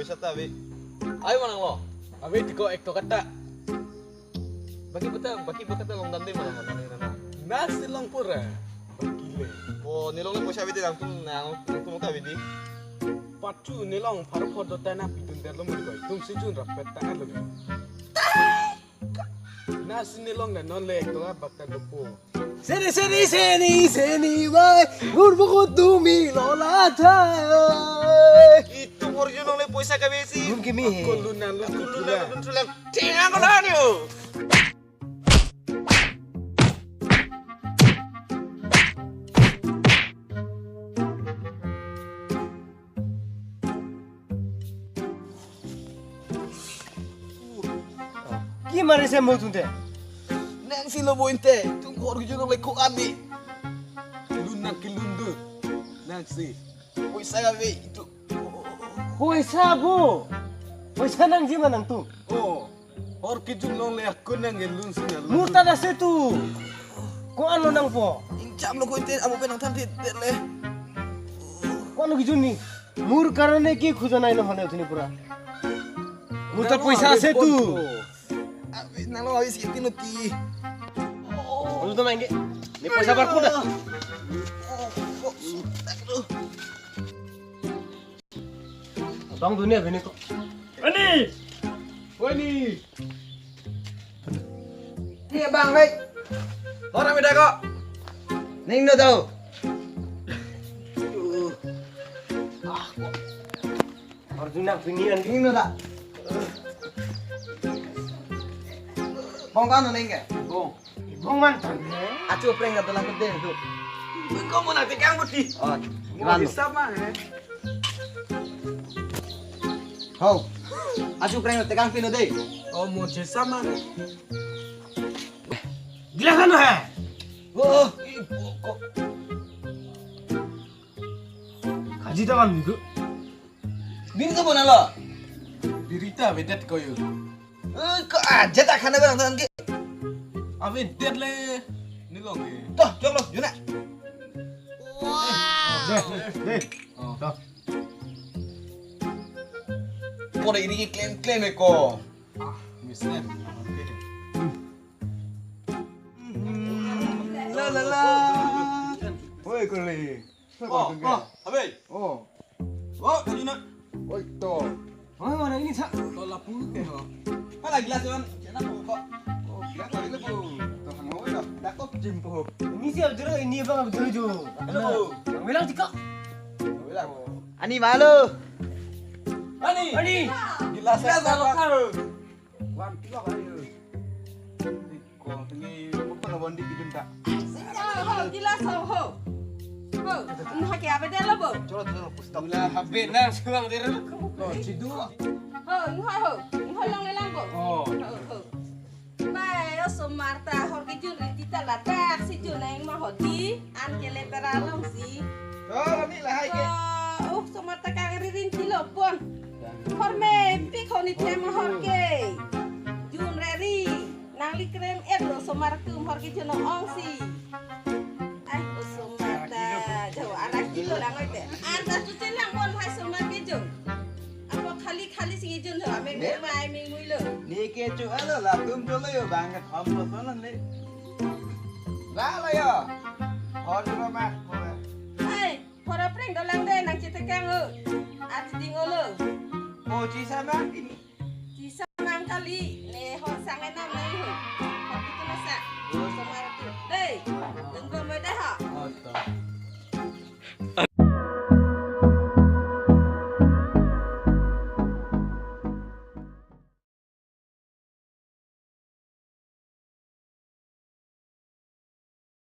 pesa tabi. Ayo manang lo. Abi tiko ekto kata. Baki bata long dande mana mana. Nasi long pura. Bakile. Oh, nilong na pesa biti nang tung tabi di. Pacu nilong paru foto tanah pitun terlo mergoi. Tum sijun rapet tanah lo. Nasi nilong na non le ekto bakta dopo. Seni boy, urbuku tumi lola Itu original le pesa kabesi. Kimi. Kulunan lo kulunan. Tulang. Tingang ko na niyo. Gimana saya mau tunte? Nang silo bointe. Tung original le ko abi. Lunak kilundu. Nasi. Pesa kabe itu. Hoisa bo. Hoisa nang jima nang tu. Oh. Or kijun long le aku nang elun sinal. Murta da setu. Ko ano nang po? Incam lo ko inte amo penang tanti le. Ko ano gijun ni? Mur karane ki khujana ino hane thuni pura. Murta paisa setu. Abi nang lo habis itu nuti. Ano to mange? Ni paisa bar kuda. Bang dunia bini kok. Ani. Wani. Iya bang, baik. Orang beda kok. Ning do tau. Arjuna pinian Ning do tak. Bong kan ning ke? Bong. Bang mantan. Acu preng ka tulang gede tu. Kau mau nanti kang budi. Oh, Mau sama eh. Hau. Acu preng tegang pino deh. Oh mau sama. Gila kan ha? Oh, ibu kok. Kaji tangan itu. Bini tu mana lo? Dirita bedet koyo. Kok aja tak kena barang tangan ke? Abi det le nilong ke. Toh, jom lo, Juna. Deh. Oh. Toh. Kau ini klaim eko. Misal. La la la. Oi kuli. Oh, abi. Oh. Oh, Juna. Oi to. Oh, mana ini sak? Tolak puluh ke ho. Mana gelas kan? Kenapa kok? Oh, gelas kali itu, Bu. Tuh, mau dah. Dah kok jimpo. Ini siap jero ini bang abdul jo. Halo. Bang bilang tika. Bilang. Ani malu. Ani. Gelas apa? Wan kilo ayo. Ko tengi bukan bondi kidun tak. Gila ho. Bo, nah kaya apa dia lo bo? Coba pustak. Ulah habis nang suang diri. Ko cidu. Ho, ngho long lelang bo. Oh. Ho. Mai oso Marta hor ki jun ritita la tak si jun nang ma hodi an kele taralong si. Oh, ni lah hai ke. So Marta ka ririn kilo pon. Hor me pik honi tema hor ke. Jun reri nang li krem lo so Martum hor ki jun ong si. Ai oso Marta jawa anak kilo lang oite. Anda tuti lang mon hai so Marta jun. Apa khali si jun ho ame mai mingui lo. Ni ke cu alo lah tum dulu yo banget om lo sono ni. Lah lo yo. Hor dulu mak. Ai, hora preng dolang de nang citekang ho. At dingolo. Mau ci sama ini. Ci samang kali ne hor sangenam nai ho.